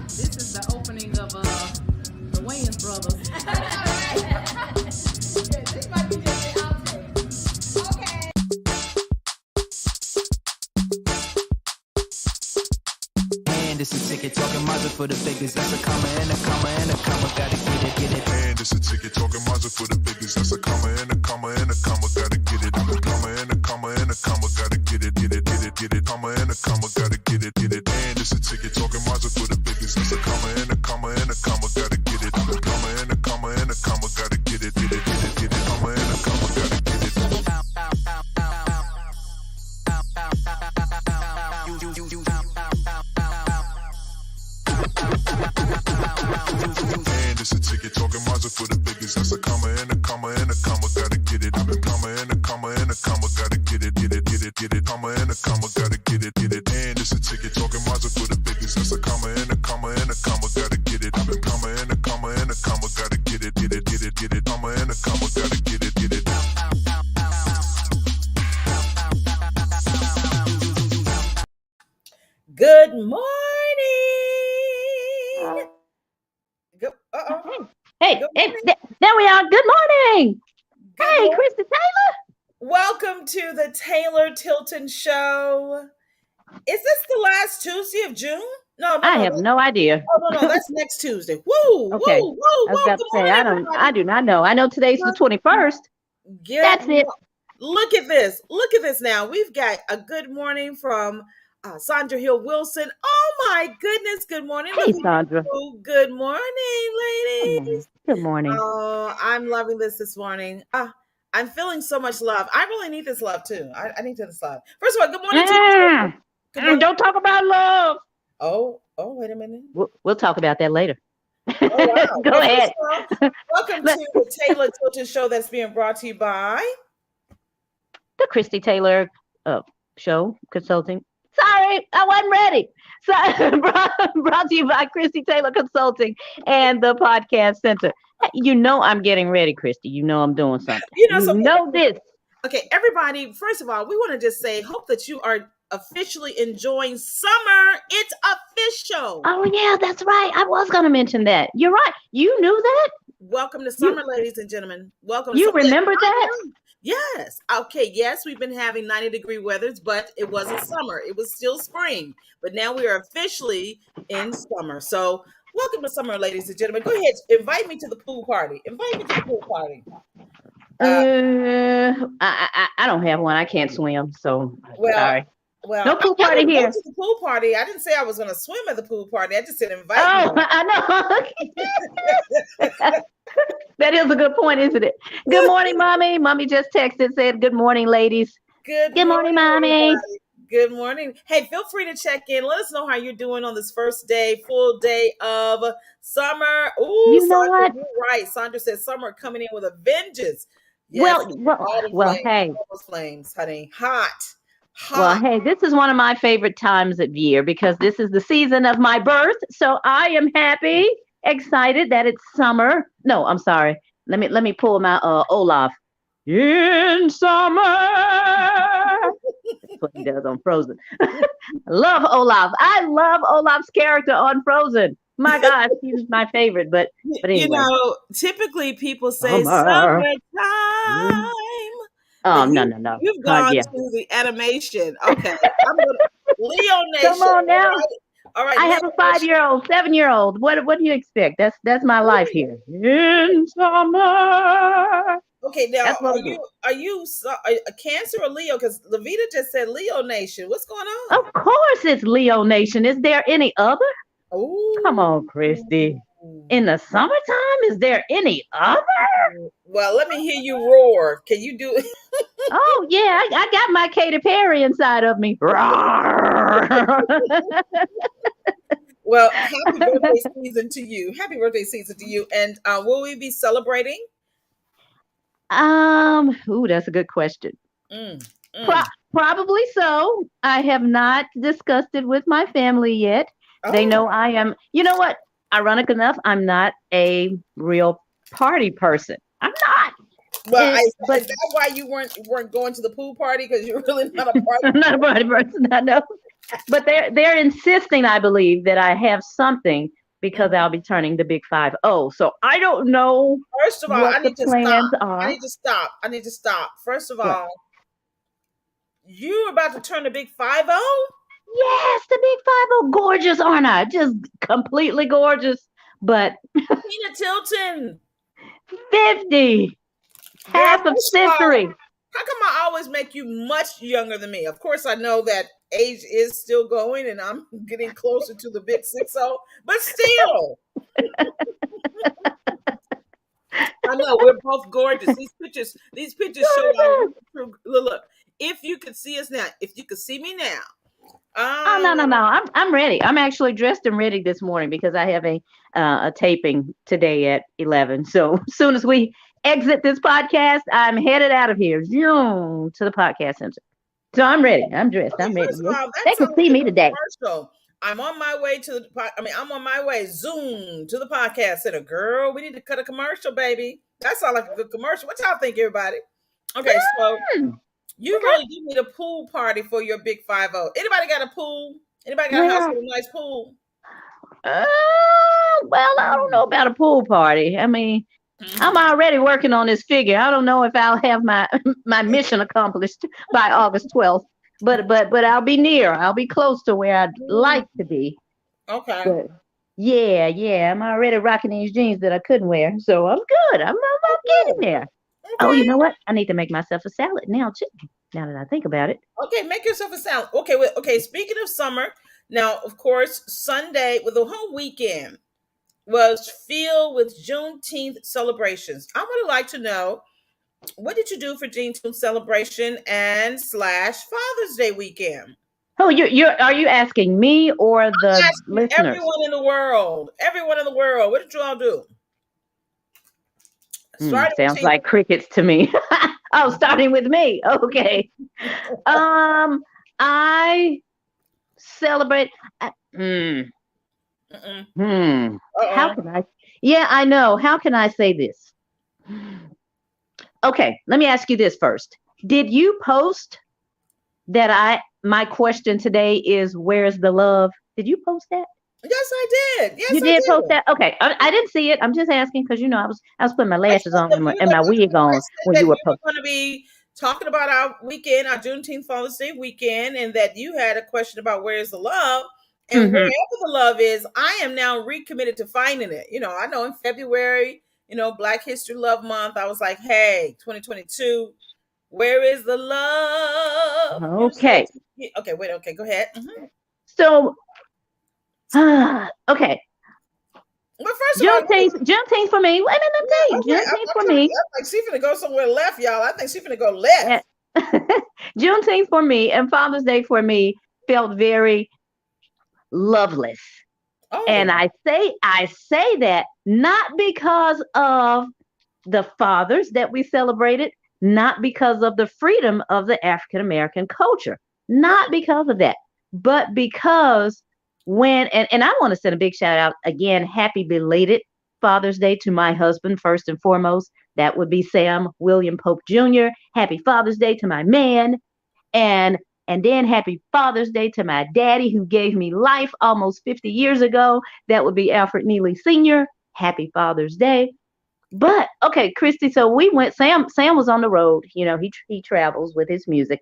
This is the opening of the Wayans brothers. This might be just the outtake. Okay. And it's a ticket talking Mazda for the biggest. That's a comma and a comma and a comma. Gotta get it. And it's a ticket talking Mazda for the biggest. That's a comma and a comma and a comma. Gotta get it. I'm a comma and a comma and a comma. Gotta get it. Comma and a comma. Gotta get it. And it's a ticket talking Mazda for the biggest. That's a comma and a comma and a comma. Gotta get it. I'm a comma and a comma and a comma. Gotta get it. Comma and a comma. Gotta get it. And it's a ticket talking Mazda for the biggest. That's a comma and a comma and a comma. Gotta get it. I'm a comma and a comma and a comma. Gotta get it. Comma and a comma. Gotta get it. And it's a ticket talking Mazda for the biggest. That's a comma and a comma and a comma. Gotta get it. I'm a comma and a comma and a comma. Gotta get it. Comma and a comma. Gotta get it. Good morning. Hey, Good hey, morning. there we are. Good morning. Good Hey, morning. Christie Taylor. Welcome to the Taylor Tilton Show. Is this the last Tuesday of June? No. I have no idea. Oh, no, that's next Tuesday. Woo, Okay. woo, woo, I was woo. about Good to say, morning, I everybody. do not know. I know today's the 21st. That's it. Look at this. Look at this now. We've got a good morning from Sandra Hill Wilson. Oh, my goodness. Good morning. Hey, Sandra. Good morning, ladies. Good morning. Oh, I'm loving this morning. I'm feeling so much love. I really need this love too. I need this love. First of all, good morning to you. Good morning. Don't talk about love. Oh, wait a minute. We'll talk about that later. Oh, wow. Go ahead. Welcome to the Taylor Tilton Show that's being brought to you by The Christie Taylor Show Consulting. Sorry, I wasn't ready. So, brought to you by Christie Taylor Consulting and the Podcast Center. You know I'm getting ready, Christie. You know I'm doing something. You know this. Okay, everybody, first of all, we want to just say, hope that you are officially enjoying summer. It's official. Oh, yeah, that's right. I was going to mention that. You're right. You knew that? Welcome to summer, ladies and gentlemen. Welcome. You remember that? Yes. Okay. Yes, we've been having 90-degree weathers, but it wasn't summer. It was still spring. But now we are officially in summer. So welcome to summer, ladies and gentlemen. Go ahead. Invite me to the pool party. Invite me to the pool party. I don't have one. I can't swim. So sorry. Well, no pool party here. To the pool party. I didn't say I was going to swim at the pool party. I just said invite me. I know. That is a good point, isn't it? Good morning, Mommy. Mommy just texted, said, good morning, ladies. Good morning, Mommy. Everybody. Good morning. Hey, feel free to check in. Let us know how you're doing on this first day, full day of summer. Ooh, you know Sandra, what? You're right. Sandra says summer coming in with a vengeance. Yes, well, hey. All those flames, honey. Hot. Well, hey, this is one of my favorite times of year because this is the season of my birth. So I am happy, excited that it's summer. No, I'm sorry. Let me pull my Olaf. In summer. That's what he does on Frozen. I love Olaf. I love Olaf's character on Frozen. My gosh, he's my favorite. But anyway. You know, typically people say summertime. Oh, no. You've gone to the animation. Okay. Leo Nation. Come on now. All right. I have a 5-year-old, 7-year-old. What do you expect? That's my life here. In summer. Okay, now are you a Cancer or Leo? Because Lavita just said Leo Nation. What's going on? Of course it's Leo Nation. Is there any other? Ooh. Come on, Christie. In the summertime, is there any other? Well, let me hear you roar. Can you do it? Oh, yeah. I got my Katy Perry inside of me. Well, happy birthday season to you. Happy birthday season to you. And will we be celebrating? That's a good question. Probably so. I have not discussed it with my family yet. Oh. They know I am. You know what? Ironic enough, I'm not a real party person. I'm not. Well, But is that why you weren't going to the pool party? Because you're really not a party. I'm not a party person, I know. But they're insisting, I believe, that I have something because I'll be turning the big 5-0. So I don't know First of all, what I the need to plans stop. I are. need to stop. I need to stop. First of What? all, you're about to turn the big 5-0? Yes, the big 5-0. Gorgeous, aren't I? Just completely gorgeous. But Tina Tilton. 50, Girl, half of first of all, century. how come I always make you much younger than me? Of course, I know that age is still going and I'm getting closer to the big 6-0, but still. I know we're both gorgeous. These pictures show our true look. If you could see us now, if you could see me now. Oh no. I'm ready. I'm actually dressed and ready this morning because I have a taping today at 11. So as soon as we exit this podcast, I'm headed out of here, zoom to the podcast center. So I'm ready. I'm dressed. Okay, I'm ready. first of all, that They can sounds see like me a today. commercial. I'm on my way I'm on my way, zoom to the podcast center. Girl, we need to cut a commercial, baby. That sounds like a good commercial. What y'all think, everybody? Okay, so you Okay. really do need a pool party for your big 5-0. Anybody got a pool? Anybody got a house with a nice pool? Well, I don't know about a pool party. I mean, I'm already working on this figure. I don't know if I'll have my my mission accomplished by August 12th, but I'll be near. I'll be close to where I'd like to be. Okay. But yeah, I'm already rocking these jeans that I couldn't wear, so I'm good. I'm getting there. Oh, Okay. you know what? I need to make myself a salad now too. Now that I think about it. Okay, make yourself a salad. Okay, okay. Speaking of summer, now of course Sunday with the whole weekend was filled with Juneteenth celebrations. I would like to know, what did you do for Juneteenth celebration and / Father's Day weekend? Oh, are you asking me or the listeners? Everyone in the world. Everyone in the world. What did you all do? Sounds like crickets to me. Oh, starting with me. Okay. I celebrate. How can I? Yeah, I know. How can I say this? Okay, let me ask you this first. Did you post that my question today is, where's the love? Did you post that? Yes, I did. Yes, you did post that. Okay, I didn't see it. I'm just asking because I was putting my lashes on and my wig on when you were posting. We're going to be talking about our weekend, our Juneteenth Father's Day weekend, and that you had a question about where's the love, and wherever the love is, I am now recommitted to finding it. I know in February, Black History Love Month, I was like, hey, 2022. Where is the love? Okay. Okay, wait. Okay, go ahead. So. Okay. But first of all, Juneteenth for me. Wait a minute, Juneteenth for me. I think she's finna go somewhere left, y'all. I think she's finna go left. Juneteenth for me and Father's Day for me felt very loveless. Oh. And I say that not because of the fathers that we celebrated, not because of the freedom of the African American culture, not because of that, but because and I want to send a big shout out again, happy belated Father's Day to my husband, first and foremost. That would be Sam William Pope Jr. Happy Father's Day to my man. And then happy Father's Day to my daddy who gave me life almost 50 years ago. That would be Alfred Neely Sr. Happy Father's Day. But okay, Christy, so we went, Sam was on the road. He travels with his music.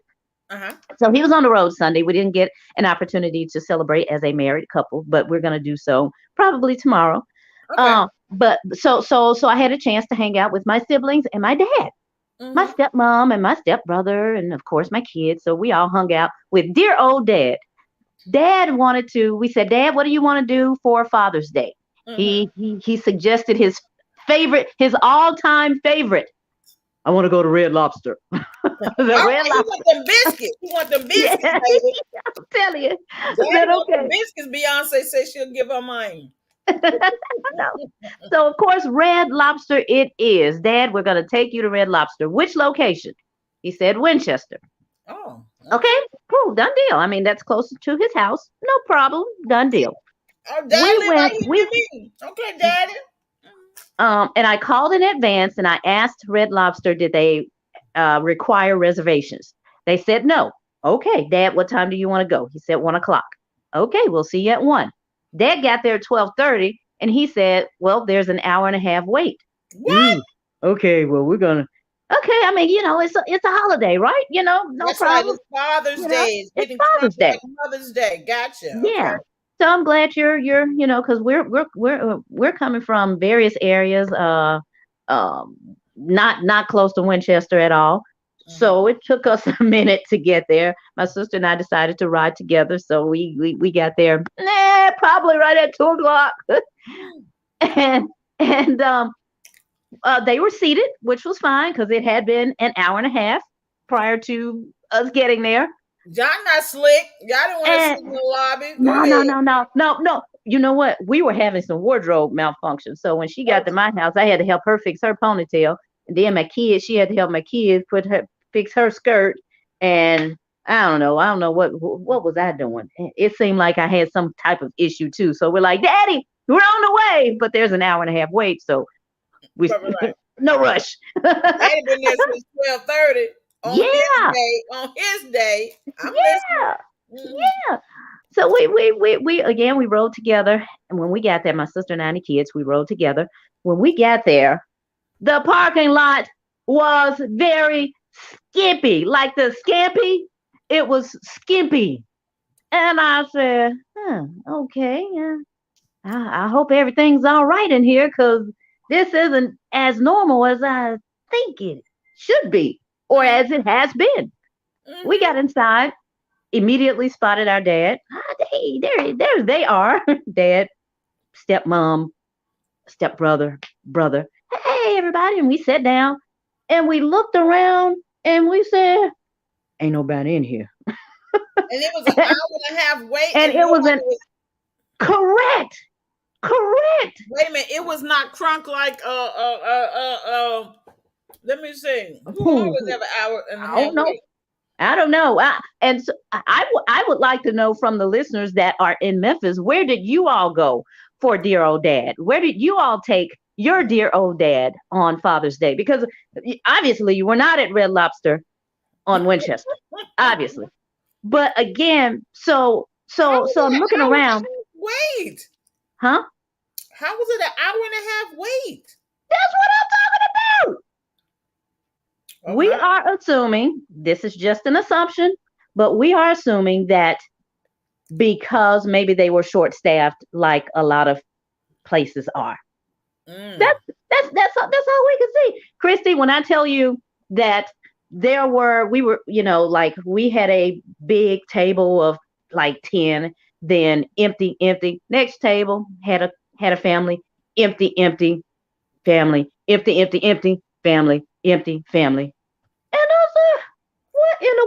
So he was on the road Sunday. We didn't get an opportunity to celebrate as a married couple, but we're going to do so probably tomorrow. Okay. But so I had a chance to hang out with my siblings and my dad, my stepmom and my stepbrother, and of course my kids. So we all hung out with dear old dad. We said, Dad, what do you want to do for Father's Day? He suggested his all-time favorite. I want to go to Red Lobster. Red Lobster. You want them biscuits, yeah, baby. I'm telling you. Okay. Biscuits, Beyonce says she'll give her mine. No. So, of course, Red Lobster it is. Dad, we're going to take you to Red Lobster. Which location? He said Winchester. Oh. Okay, cool. Done deal. I mean, that's closer to his house. No problem. Done deal. Oh, Daddy, okay, Daddy. And I called in advance and I asked Red Lobster, did they require reservations? They said no. Okay, Dad, what time do you want to go? He said 1 o'clock. Okay, we'll see you at 1. Dad got there at 12:30 and he said, well, there's an hour and a half wait. What? Okay, well, we're gonna. Okay, I mean, it's a holiday, right? No That's problem. right. It's Father's Day. It's It's getting Father's crunk Day. like Mother's Day. Gotcha. Yeah. Okay. So I'm glad you're because we're coming from various areas, um, not close to Winchester at all. So it took us a minute to get there. My sister and I decided to ride together, so we got there, probably right at 2 o'clock, and they were seated, which was fine because it had been an hour and a half prior to us getting there. Y'all not slick. Y'all didn't want to And sit in the lobby. Go no, ahead. no. You know what? We were having some wardrobe malfunction. So when she got to my house, I had to help her fix her ponytail. And then she had to help my kids fix her skirt. And I don't know. What was I doing? It seemed like I had some type of issue too. So we're like, Daddy, we're on the way. But there's an hour and a half wait. So we Right. no rush. Daddy been there since 12:30 on Yeah. his day. On his day. I'm Yeah. listening. Yeah. So we rode together, and when we got there, my sister and I and the kids, we rode together. When we got there, the parking lot was very skimpy, like the scampi. It was skimpy, and I said, okay, I hope everything's all right in here, because this isn't as normal as I think it should be, or as it has been. We got inside, immediately spotted our dad. Hey, there they are. Dad, stepmom, stepbrother, brother. Hey, everybody. And we sat down and we looked around and we said, ain't nobody in here. And it was an hour and a half wait. And it was correct. Wait a minute. It was not crunk like let me see. Who always have an hour and a half wait? I don't know. I would like to know from the listeners that are in Memphis, where did you all go for dear old dad? Where did you all take your dear old dad on Father's Day? Because obviously you were not at Red Lobster on Winchester, obviously. But again, so I'm looking around. Wait. Huh? How was it an hour and a half wait? That's what I'm talking about. Okay. We are assuming, this is just an assumption, but we are assuming that because maybe they were short-staffed, like a lot of places are. That's all we can see. Christy, when I tell you that we had a big table of like 10, then empty. Next table had a family, empty, family, empty, family, empty, family. And I said,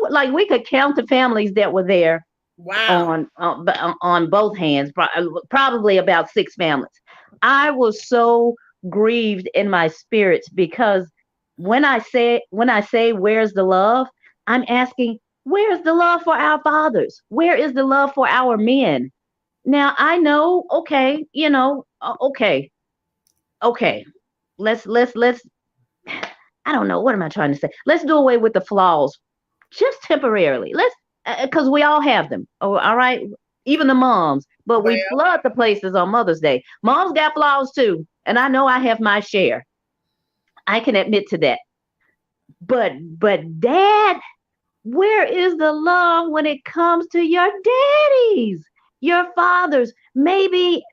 what like we could count the families that were there. Wow. On both hands, probably about 6 families. I was so grieved in my spirits because when I say where's the love, I'm asking, where's the love for our fathers? Where is the love for our men? Now I know, okay, okay. Let's I don't know, what am I trying to say? Let's do away with the flaws just temporarily. Because we all have them. Oh, all right. Even the moms, but we flood the places on Mother's Day. Moms got flaws too. And I know I have my share. I can admit to that. But Dad, where is the love when it comes to your daddies, your fathers? Maybe,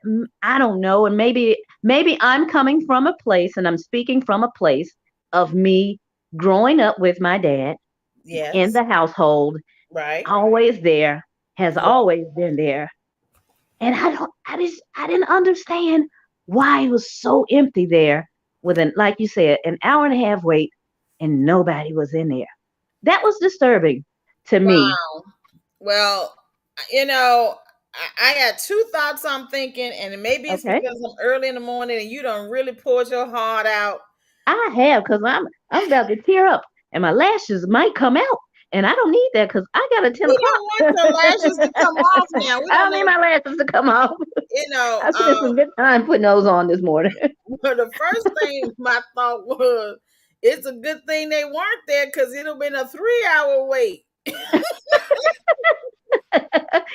I don't know. And maybe I'm coming from a place, and I'm speaking from a place of me growing up with my dad in the household. Right. Always there, has always been there. And I didn't understand why it was so empty there with like you said, an hour and a half wait and nobody was in there. That was disturbing to me. Well, I got 2 thoughts I'm thinking, and maybe it's because I'm early in the morning and you done really poured your heart out. I have, because I'm about to tear up and my lashes might come out. And I don't need that because I got a 10 o'clock. We don't want your lashes to come off now. I don't need my lashes to come off. you know, I spent some good time putting those on this morning. the first thing my thought was, it's a good thing they weren't there because it'd have been a 3-hour wait.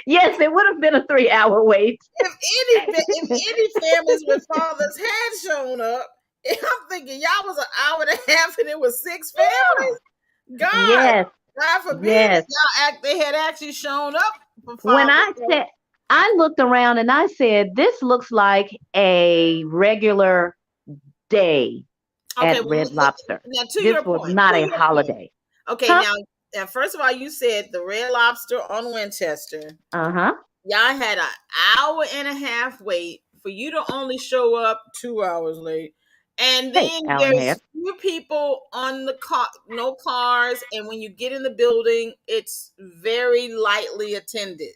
Yes, it would have been a 3-hour wait. If any families with fathers had shown up, I'm thinking y'all was an hour and a half and it was 6 families. Yes, God forbid yes. they had actually shown up for When Father's Day. I looked around and I said, this looks like a regular day Okay, at well, Red Lobster. now to This your was point, not a holiday. Okay, Huh? now first of all, you said the Red Lobster on Winchester. Uh-huh. Y'all had an hour and a half wait for you to only show up 2 hours late. And Hey, then hour and a half. there's few people on the car, no cars, and when you get in the building, it's very lightly attended.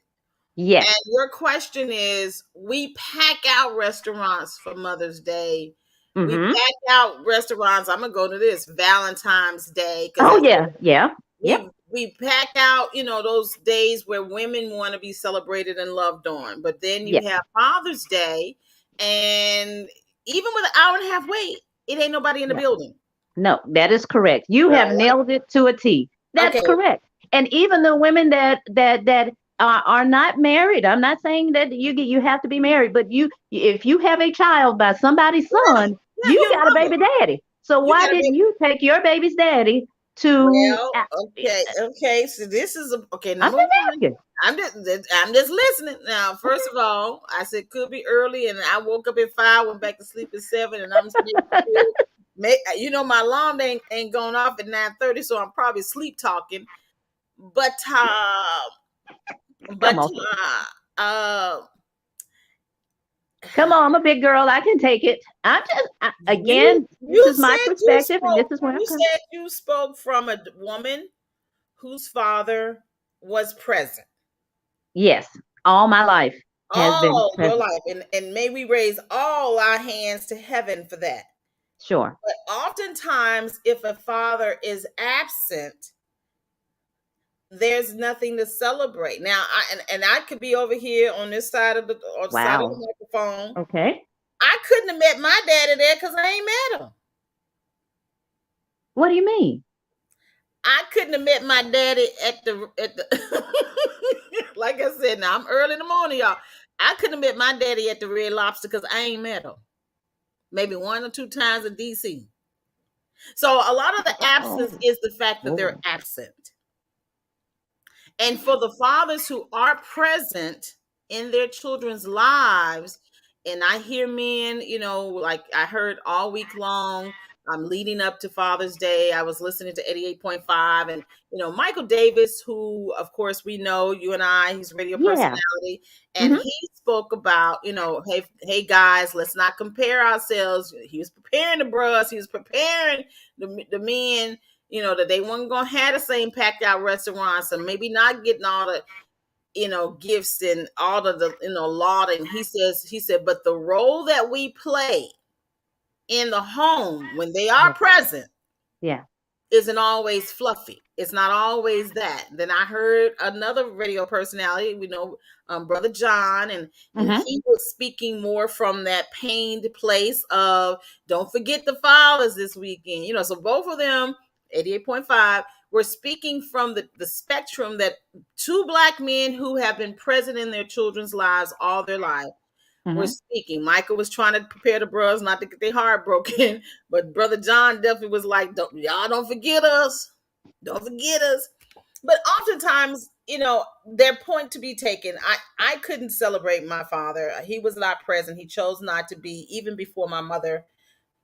Yes. And your question is, we pack out restaurants for Mother's Day. We Mm-hmm. pack out restaurants. I'm gonna go to this Valentine's Day. Oh, yeah. Yeah. Yep. We pack out, those days where women want to be celebrated and loved on. But then you Yeah. have Father's Day, and even with an hour and a half wait, it ain't nobody in the Yeah. building. No, that is correct. You have nailed it to a T. That's Okay. correct. And even the women that are not married, I'm not saying that you have to be married, but if you have a child by somebody's son, Yeah, you you're got a baby daddy. So why didn't you take your baby's daddy to? Well, okay. So this is I'm number just one. asking. I'm just listening. Now, first of all, I said could be early, and I woke up at 5, went back to sleep at 7, and I'm still, my alarm ain't going off at 9:30, so I'm probably sleep talking. But Come on, I'm a big girl. I can take it. This is my perspective, and this is where I'm you coming. said you spoke from a woman whose father was present. Yes, all my life has been All your present. life, and may we raise all our hands to heaven for that. Sure. But oftentimes, if a father is absent, there's nothing to celebrate. Now, I could be over here on this side of the side of the microphone. Okay. I couldn't have met my daddy there because I ain't met him. What do you mean? I couldn't have met my daddy at the like I said, now I'm early in the morning, y'all. I couldn't have met my daddy at the Red Lobster because I ain't met him. Maybe 1 or 2 times in DC. So a lot of the absence is the fact that they're absent. And for the fathers who are present in their children's lives, and I hear men, like I heard all week long, leading up to Father's Day, I was listening to 88.5, and Michael Davis, who of course we know, you and I, he's a radio personality, and he spoke about, hey guys, let's not compare ourselves. He was preparing the bros, he was preparing the men, that they weren't gonna have the same packed out restaurants, and maybe not getting all the gifts and all of the lauding. He said, but the role that we play in the home when they are present isn't always fluffy. It's not always that. Then I heard another radio personality, we know, Brother John, and he was speaking more from that pained place of don't forget the fathers this weekend. So both of them, 88.5, were speaking from the spectrum that 2 Black men who have been present in their children's lives all their life were speaking. Michael was trying to prepare the bros not to get their heart broken, but Brother John definitely was like, y'all don't forget us. Don't forget us. But oftentimes, their point to be taken, I couldn't celebrate my father. He was not present. He chose not to be, even before my mother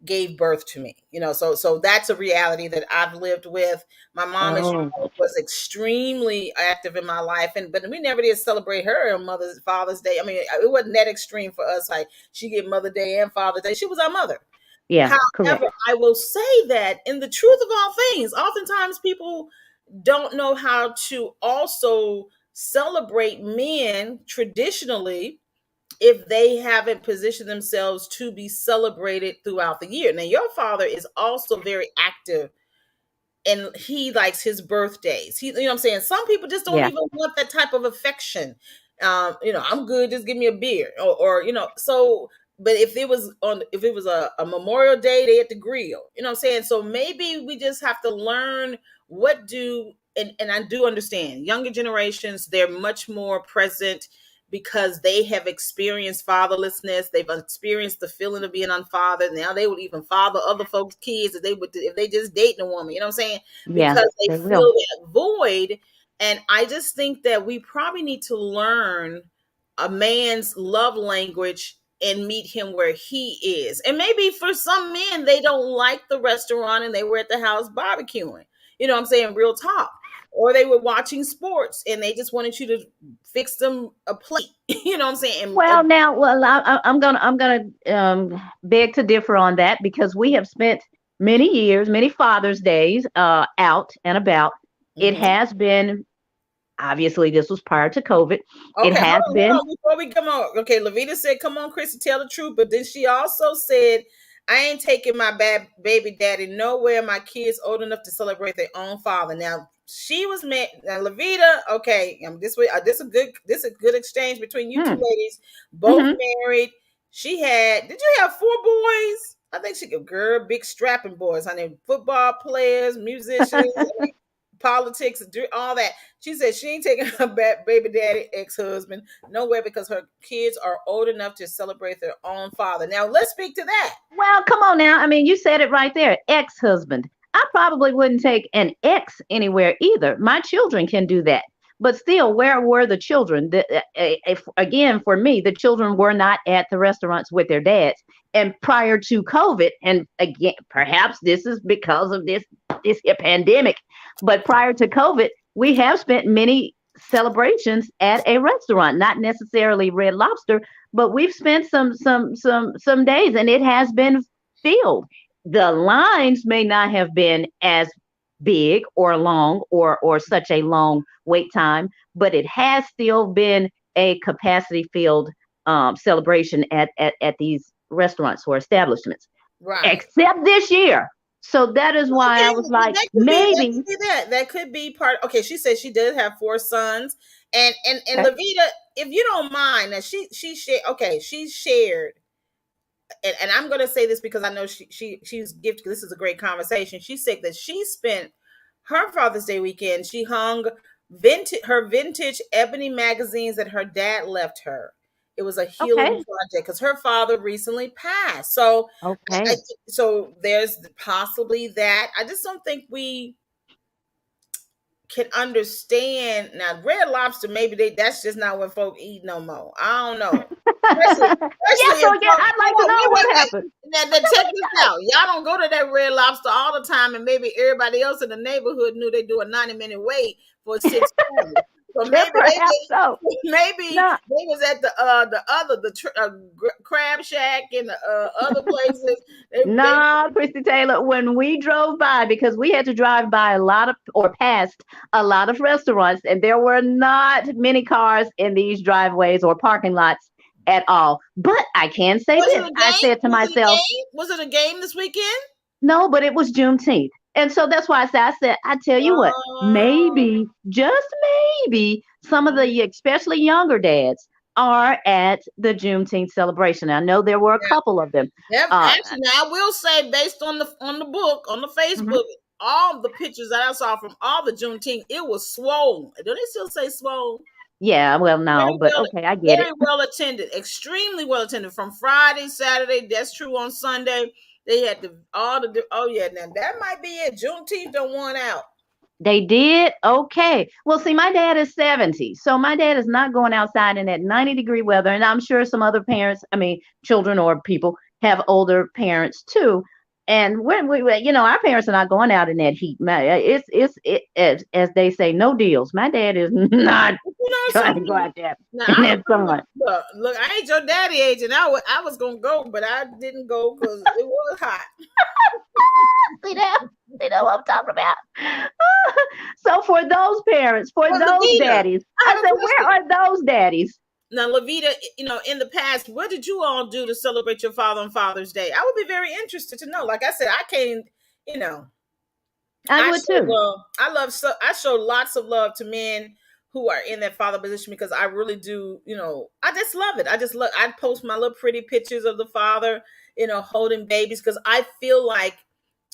gave birth to me. So that's a reality that I've lived with. My mom, as you know, was extremely active in my life, but we never did celebrate her on Father's Day. I mean, it wasn't that extreme for us. Like she get Mother Day and Father's Day. She was our mother. Yeah. However, correct. I will say that in the truth of all things, oftentimes people don't know how to also celebrate men traditionally if they haven't positioned themselves to be celebrated throughout the year. Now, your father is also very active, and he likes his birthdays. You know what I'm saying? Some people just don't even want that type of affection. I'm good, just give me a beer, or so. But if it was a Memorial Day, they at the grill, you know what I'm saying? So maybe we just have to learn what do, and I do understand younger generations, they're much more present because they have experienced fatherlessness. They've experienced the feeling of being unfathered. Now they would even father other folks' kids if they just dating a woman, you know what I'm saying? Yeah, Because they they feel will. that void. And I just think that we probably need to learn a man's love language and meet him where he is. And maybe for some men, they don't like the restaurant and they were at the house barbecuing. You know what I'm saying? Real talk. Or they were watching sports and they just wanted you to fix them a plate. You know what I'm saying? Well, now, I'm gonna beg to differ on that because we have spent many years, many Father's Days out and about. It Mhm. has been, obviously, this was prior to COVID. It Okay, has hold been. on before we come on. Okay, Lavita said, "Come on, Christy, tell the truth." But then she also said, "I ain't taking my bad baby daddy nowhere. My kids old enough to celebrate their own father." Now she was met. Now Lavita, okay, this way. This a good exchange between you two Hmm, ladies, both mhm. married. She had. Did you have 4 boys? I think she could. Girl, big strapping boys. Honey, football players, musicians, politics, all that. She said she ain't taking her baby daddy ex-husband nowhere because her kids are old enough to celebrate their own father. Now let's speak to that. Well, come on now. I mean, you said it right there. Ex-husband. I probably wouldn't take an ex anywhere either. My children can do that. But still, where were the children? Again, for me, the children were not at the restaurants with their dads. And prior to COVID, and again, perhaps this is because of this here pandemic, but prior to COVID, we have spent many celebrations at a restaurant, not necessarily Red Lobster, but we've spent some days and it has been filled. The lines may not have been as big or long or such a long wait time, but it has still been a capacity filled celebration at these restaurants or establishments, Right. except this year. So that is why I Okay, was well, like, that maybe. could be that. That could be part. Okay, she said she did have 4 sons, and Okay. Lavita, if you don't mind, now she shared. Okay, she shared, and I'm going to say this because I know she's gifted. This is a great conversation. She said that she spent her Father's Day weekend. She hung vintage ebony magazines that her dad left her. It was a healing Okay. project because her father recently passed. So I Okay. so there's possibly that. I just don't think we can understand now. Red Lobster, maybe that's just not what folk eat no more. I don't know. Especially, Yeah, especially so if again, folk, I'd like to hold on, know what wait. happened. Now check this out. Y'all don't go to that Red Lobster all the time, and maybe everybody else in the neighborhood knew they do a 90-minute wait for 6 pennies. So maybe Perhaps so. maybe No, they was at the Crab Shack and the other places. They no, Christy Taylor, when we drove by, because we had to drive by a lot of, or past a lot of restaurants, and there were not many cars in these driveways or parking lots at all. But I can say was it this. a I game? said to Was it a myself, game? Was it a game this weekend? no, but it was Juneteenth. And so that's why I tell you what, Oh, maybe, just maybe, some of the, especially younger dads, are at the Juneteenth celebration. I know there were a couple of them. yep. Uh, Actually, now I will say, based on the book on the mhm. Facebook, all the pictures that I saw from all the Juneteenth, it was swole. Do they still say swole? Yeah, well, no, Very but well, okay, I get it. very well attended, extremely well attended from Friday, Saturday. That's true on Sunday. They had oh yeah, now that might be it. Juneteenth don't want out. They did? Okay. Well, see, my dad is 70. So my dad is not going outside in that 90-degree weather. And I'm sure some other parents, I mean, children or people have older parents too. And when our parents are not going out in that heat. As they say, no deals. My dad is not You know trying to go something? out there Now in that sun. look, I ain't your daddy age, and I was gonna go, but I didn't go because it was hot. See that? See that what I'm talking about? So for those parents, for Well, those Lavita, daddies, I I have a said, where question. are those daddies? Now, Lavita, in the past, what did you all do to celebrate your father on Father's Day? I would be very interested to know. Like I said, I can't, you know, I would too. I show lots of love to men who are in that father position, because I really do, I just love it. I post my little pretty pictures of the father, holding babies, because I feel like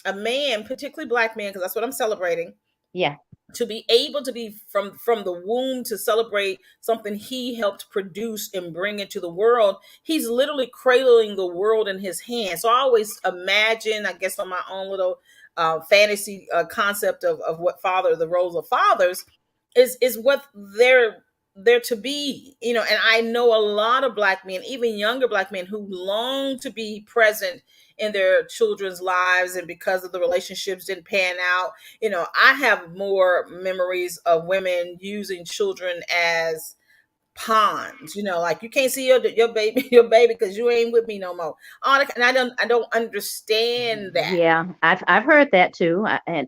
a man, particularly Black man, because that's what I'm celebrating. Yeah. To be able to be from the womb to celebrate something he helped produce and bring into the world, he's literally cradling the world in his hands. So I always imagine, I guess, on my own little fantasy concept of what the roles of fathers is what they're to be, and I know a lot of Black men, even younger Black men, who long to be present in their children's lives, and because of the relationships didn't pan out, I have more memories of women using children as pawns, like, you can't see your baby because you ain't with me no more. And I don't understand that. Yeah, I've heard that too, and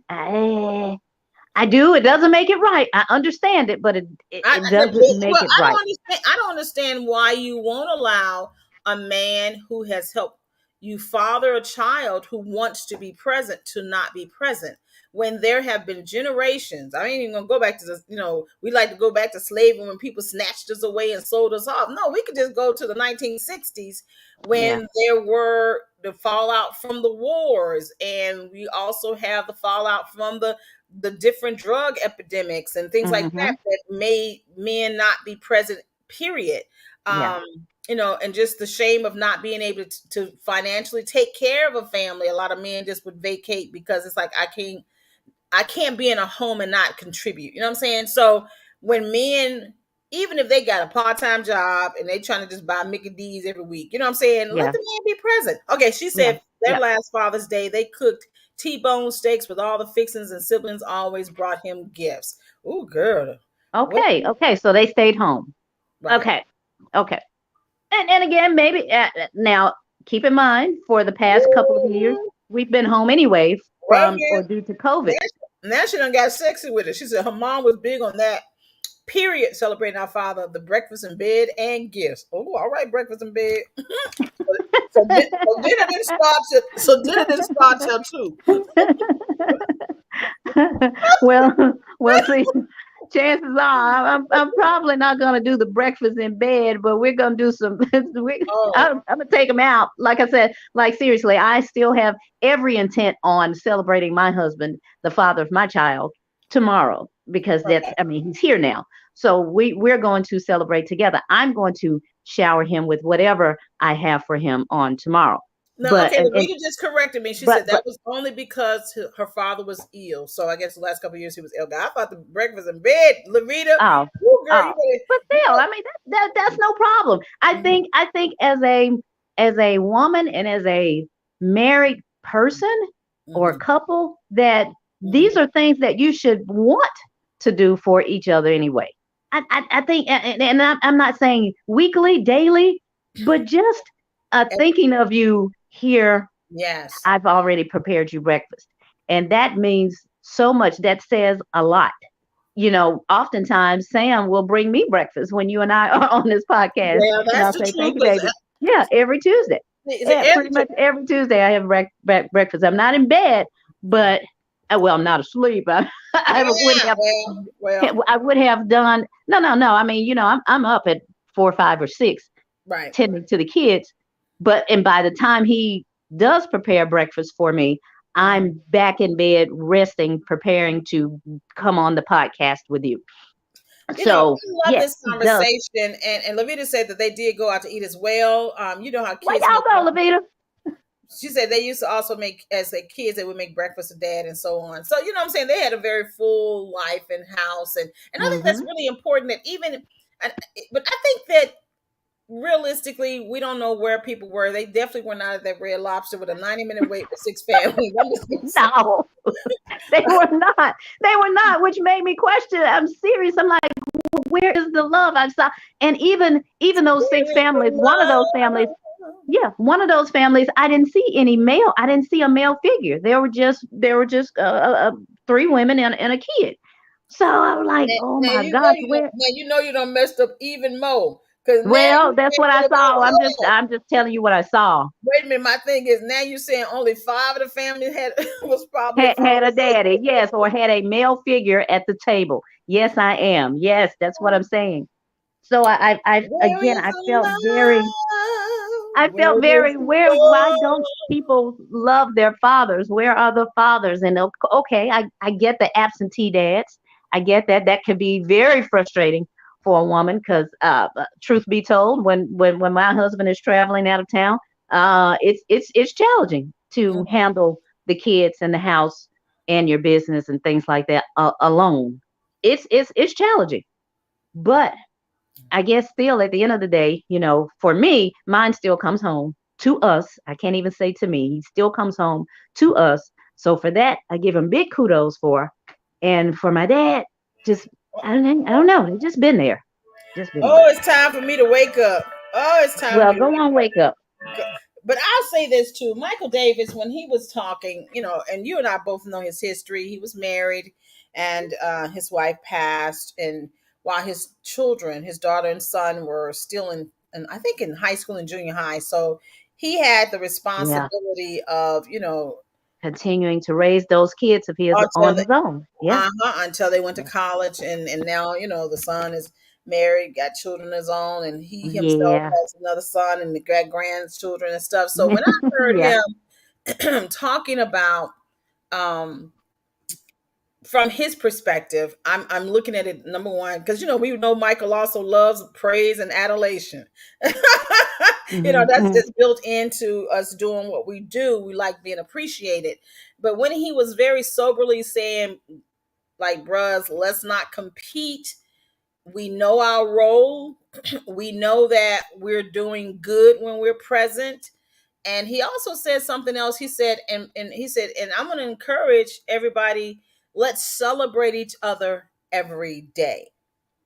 I do. It doesn't make it right. I understand it, but it doesn't make it right. I don't understand why you won't allow a man who has helped you father a child who wants to be present to not be present, when there have been generations. I ain't even gonna go back to this. We like to go back to slavery, when people snatched us away and sold us off. No, we could just go to the 1960s, when there were the fallout from the wars, and we also have the fallout from the different drug epidemics and things like that made men not be present, period. And just the shame of not being able to financially take care of a family. A lot of men just would vacate because it's like, I can't be in a home and not contribute. You know what I'm saying? So when men, even if they got a part-time job and they trying to just buy Mickey D's every week, you know what I'm saying? Let the man be present. Okay, she said their last Father's Day, they cooked T-bone steaks with all the fixings, and siblings always brought him gifts. Ooh, girl. Okay. So they stayed home. Right. Okay. And again, maybe now keep in mind, for the past couple of years, we've been home anyway or due to COVID. Now she done got sexy with it. She said her mom was big on that. Period. Celebrating our father, the breakfast in bed and gifts. Oh, all right, breakfast in bed. So dinner didn't start till 2. Well, see, chances are I'm probably not gonna do the breakfast in bed, but we're gonna do some. I'm gonna take them out. Like I said, seriously, I still have every intent on celebrating my husband, the father of my child, tomorrow, because he's here now. So we're going to celebrate together. I'm going to shower him with whatever I have for him on tomorrow. No, Lavita just corrected me. She said that was only because her father was ill. So I guess the last couple of years he was ill. I thought the breakfast in bed, Lavita. Girl, but still, that's no problem. I think as a woman and as a married person or couple, that these are things that you should want to do for each other anyway. I think, and I'm not saying weekly, daily, but just thinking of you here. Yes. I've already prepared you breakfast. And that means so much. That says a lot. Oftentimes Sam will bring me breakfast when you and I are on this podcast. Yeah, that's and I'll say, thank you, baby. Yeah, every Tuesday. Pretty much every Tuesday I have breakfast. I'm not in bed, but I'm not asleep. I would have done. No. I mean, I'm up at 4, 5, or 6, right, tending to the kids. And by the time he does prepare breakfast for me, I'm back in bed, resting, preparing to come on the podcast with you. I love this conversation. And Lavita said that they did go out to eat as well. You know how kids. Where y'all go, Lavita? She said they used to also make, as a kids, they would make breakfast for dad and so on. So, you know what I'm saying? They had a very full life and house. And I think that's really important, that but I think that realistically, we don't know where people were. They definitely were not at that Red Lobster with a 90-minute wait for 6 families. No, they were not. They were not, which made me question. I'm serious. I'm like, where is the love I saw? And even those 6 families, one of those families, I didn't see any male. I didn't see a male figure. There were just 3 women and a kid. So I was like, oh my gosh, where? Now you done messed up even more. Because now Well, you that's what saying, I well, saw. hold on. I'm just telling you what I saw. Wait a minute. My thing is now you saying only 5 of the family had was probably a Had father. a daddy, yes, or had a male figure at the table. Yes, I am. Yes, that's what I'm saying. So I Where again, is I the felt very, love? I felt Where is very, the why don't love? people love their fathers? Where are the fathers? And okay, I get the absentee dads. I get that. That can be very frustrating for a woman because, truth be told, when my husband is traveling out of town, it's challenging to Mhm. handle the kids and the house and your business and things like that alone. It's challenging, but I guess still at the end of the day, for me, mine still comes home to us. I can't even say to me. He still comes home to us. So for that, I give him big kudos for. And for my dad, just I don't know. They just been there. Just been there. Oh, it's time for me to wake up. Oh, it's time for Well, me to go on, wake up. But I'll say this too. Michael Davis, when he was talking, and you and I both know his history. He was married and his wife passed. And while his children, his daughter and son, were still I think in high school and junior high. So he had the Yeah. responsibility of, Continuing to raise those kids if he is until on they, his own. Yeah. until they went to Yeah. college. And now, the son is married, got children of his own, and he himself Yeah. has another son and the grandchildren and stuff. So when I heard Yeah. him talking about um from his perspective, I'm looking at it number one because we know Michael also loves praise and adulation. That's Hmm. just built into us doing what we do. We like being appreciated. But when he was very soberly saying, like, bruhs, let's not compete. We know our role. We know that we're doing good when we're present. And he also said something else. He said, and he said, and I'm going to encourage everybody, let's celebrate each other every day.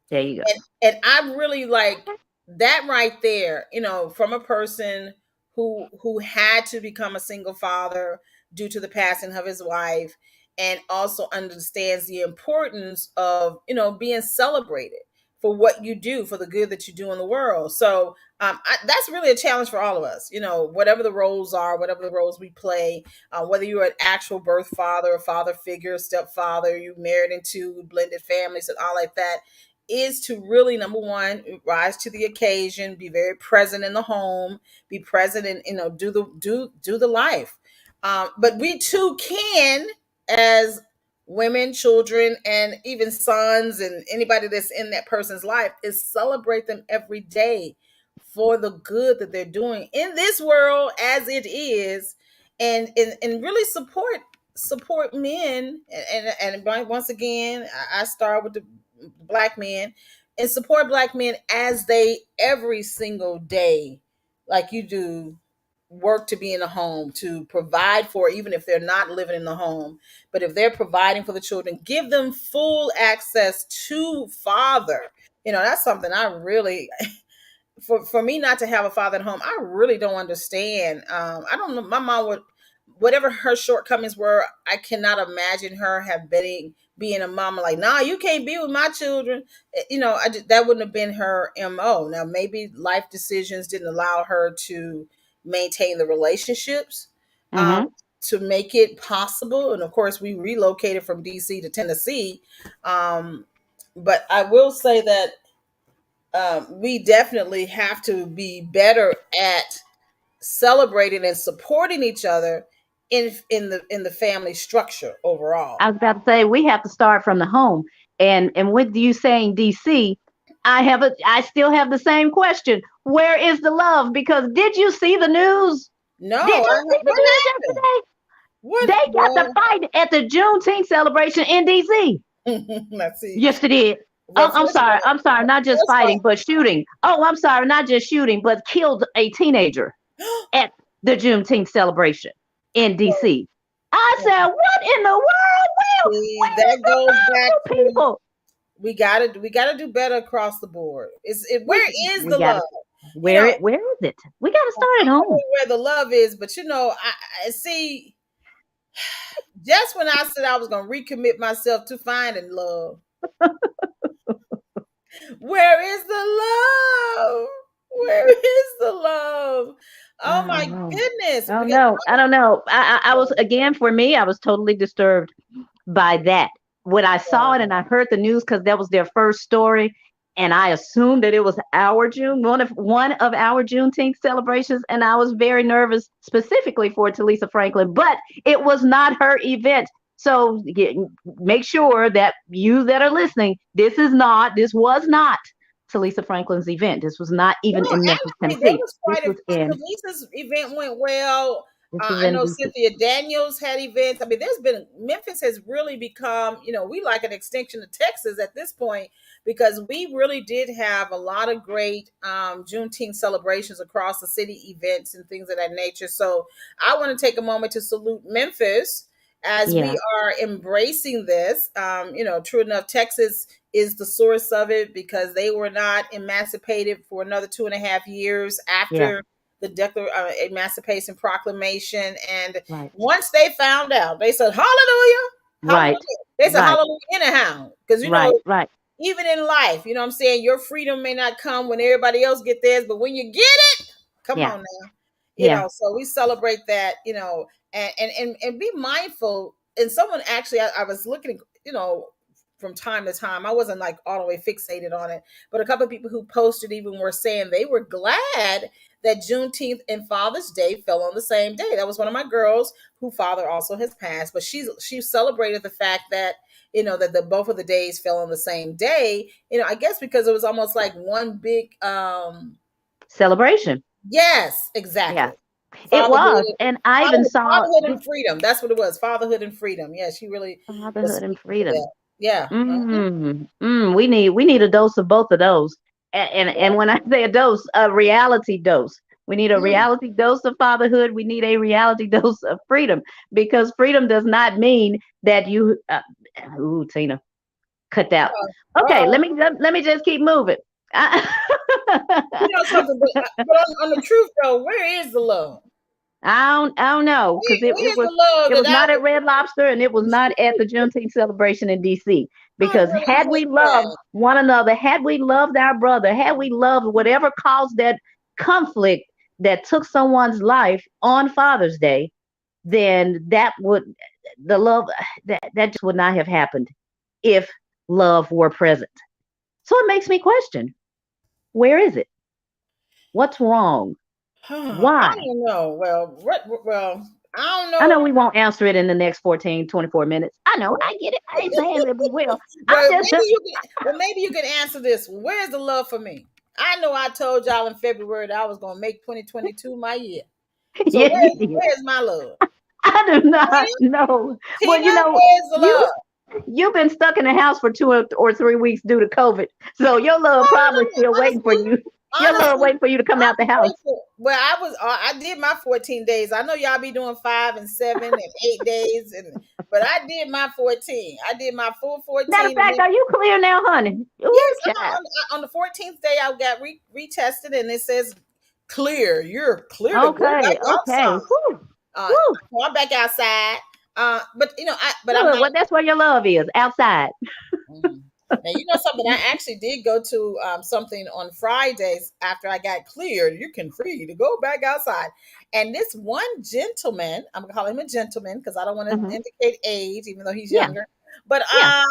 There you go. And I really like that right there, from a person who had to become a single father due to the passing of his wife, and also understands the importance of, being celebrated for what you do, for the good that you do in the world. So that's really a challenge for all of us, whatever the roles are, whatever the roles we play, whether you're an actual birth father, a father figure, stepfather, you married into blended families and all like that, is to really, number one, rise to the occasion, be very present in the home, be present and, do the life. But we too can, as women, children, and even sons, and anybody that's in that person's life, is celebrate them every day for the good that they're doing in this world as it is, and really support men. And once again, I start with the black men, and support black men as they every single day, like you do, work to be in a home, to provide for, even if they're not living in the home, but if they're providing for the children, give them full access to father. That's something I really, for me not to have a father at home, I really don't understand. I don't know. My mom would, whatever her shortcomings were, I cannot imagine her have been being a mama like, nah, you can't be with my children. That wouldn't have been her MO. Now maybe life decisions didn't allow her to maintain the relationships, um, Hmm. to make it possible. And of course, we relocated from DC to Tennessee. Um, but I will say that we definitely have to be better at celebrating and supporting each other in the family structure overall. I was about to say we have to start from the home. And with you saying DC, I still have the same question. Where is the love? Because did you see the news? No, Did you see the what news happened? yesterday? What? They got to Well, fight at the Juneteenth celebration in DC. let's see. Yes, they did. Well, I'm first of sorry. all, I'm sorry. Not just fighting, but shooting. Oh, I'm sorry. Not just shooting, but killed a teenager at the Juneteenth celebration in DC. I said, what in the world? see, Where is that the goes back love, to, people? we gotta do better across the board. We Where is we the gotta love? You know, where is it? We gotta I start at don't know home. where the love is, but I see. Just when I said I was gonna recommit myself to finding love, where is the love? Where is the love? Oh I my don't know. goodness. I don't Because know. I don't know. I was, again, for me, I was totally disturbed by that. When I saw it and I heard the news, because that was their first story, and I assumed that it was our one of our Juneteenth celebrations, and I was very nervous specifically for Talisa Franklin, but it was not her event. So make sure that you that are listening, this was not Talisa Franklin's event. This was not even no, in Memphis, actually, there Tennessee. was This quite a was in Lisa's event went well. this was I in know DC. Cynthia Daniels had events. I mean, there's been Memphis has really become, we like an extension of Texas at this point because we really did have a lot of great Juneteenth celebrations across the city, events and things of that nature. So I want to take a moment to salute Memphis as we Yeah, are embracing this. True enough, Texas is the source of it because they were not emancipated for another 2.5 years yeah, after the Emancipation Proclamation. And right, once they found out, they said, Hallelujah, Hallelujah. right, They said, right, Hallelujah, anyhow. Because, right, right. even in life, you know what I'm saying? Your freedom may not come when everybody else get theirs, but when you get it, come Yeah, on now. yeah. So we celebrate that, and be mindful. And someone actually, I was looking, from time to time, I wasn't like all the way fixated on it, but a couple of people who posted even were saying they were glad that Juneteenth and Father's Day fell on the same day. That was one of my girls who father also has passed, but she celebrated the fact that that the both of the days fell on the same day. I guess because it was almost like one big Celebration. yes, Yeah, exactly. it was. Fatherhood, And I even saw fatherhood and freedom. That's what it was. Fatherhood and freedom. Yeah, she really was fatherhood and speaking to freedom. that. Yeah. We need a dose of both of those. And when I say a dose, a reality dose. We need a Mm. reality dose of fatherhood. We need a reality dose of freedom, because freedom does not mean that you. Ooh, Tina, cut that. Okay, Uh-oh. let me just keep moving. Something, but on the truth though, where is the love? I don't know, because it, Where it is was the love it that was not at Red Lobster, and it was not at the Juneteenth celebration in DC. I Because really had we hate loved that? one another, had we loved our brother, had we loved whatever caused that conflict that took someone's life on Father's Day, then the love that just would not have happened if love were present. So it makes me question, where is it? What's wrong? I Why? don't know. Well, I don't I know know. we won't answer it in the next 14, 24 minutes. I know. I get it. I ain't saying that we will. I'm Well, just, maybe you can answer this. Where's the love for me? I know I told y'all in February that I was gonna make 2022 my year. So yeah, you did. where's my love? I do not Tina, know. Well, Tina, where's the you, love? you've been stuck in the house for 2 or 3 weeks due to COVID. So your love probably still waiting for Honestly, you. Your love honestly, waiting for you to come out the I'm house. grateful. Well, I did my 14 days. I know y'all be doing 5 and 7 and 8 days, but I did my 14. I did my full Matter of 14, and fact, then are you clear now, honey? Ooh, yes, child. on the 14th day I got retested, and it says clear. You're clear to go back Okay, okay. outside. Whew, Uh, whew. so I'm back outside. But I'm Good. not. Well, that's where your love is, outside. Mhm. Now something. I actually did go to something on Fridays after I got cleared. You can free to go back outside, and this one gentleman, I'm gonna call him a gentleman because I don't want to Hmm. indicate age, even though he's Yeah, younger. But yeah,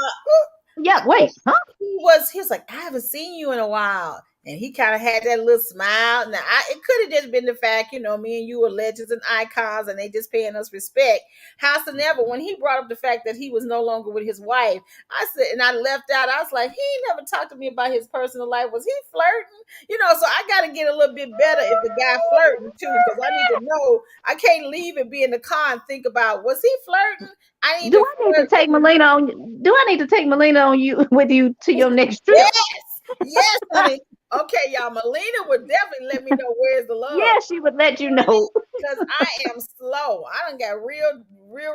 yeah. Wait, huh? he was like, I haven't seen you in a while. And he kind of had that little smile. Now, it could have just been the fact, me and you were legends and icons, and they just paying us respect. Howsoever, when he brought up the fact that he was no longer with his wife, I said, and I left out, I was like, he ain't never talked to me about his personal life. Was he flirting? So I got to get a little bit better if the guy flirting too, because I need to know. I can't leave and be in the car and think about, was he flirting? I need Do to I need to flirt take with Melina on? Do I need to take Melina on you with you to your next trip? yes, yes, honey. Okay, y'all. Melina would definitely let me know where's the love, Yeah, she would let you honey, know. because I am slow. I done got real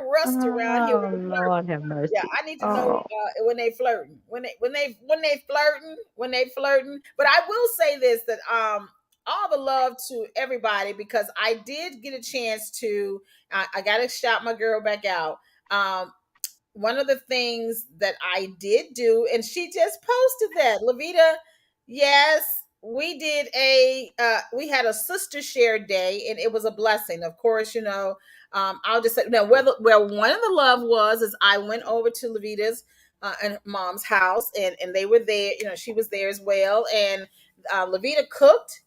rusty around here with Oh, the flirting. Lord have Yeah, mercy. I need to know Oh, when they flirting, when they flirting. But I will say this that all the love to everybody because I did get a chance to. I got to shout my girl back out. One of the things that I did do, and she just posted that, Lavita, yes, we did we had a sister share day, and it was a blessing. Of course, I'll just say now where one of the love was is I went over to Levita's and mom's house, and they were there. She was there as well, and Levita cooked.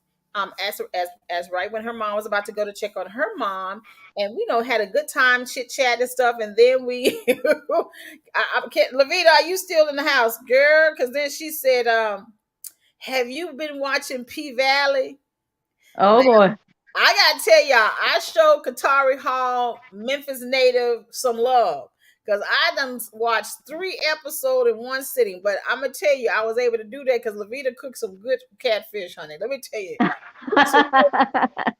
As right when her mom was about to go to check on her mom, and had a good time chit chat and stuff, and then we, Levita, are you still in the house, girl? Because then she said, have you been watching P Valley? Oh boy. I gotta tell y'all, I showed Katari Hall, Memphis native, some love because I done watched 3 episodes in one sitting. But I'm gonna tell you, I was able to do that because Levita cooked some good catfish, honey. Let me tell you.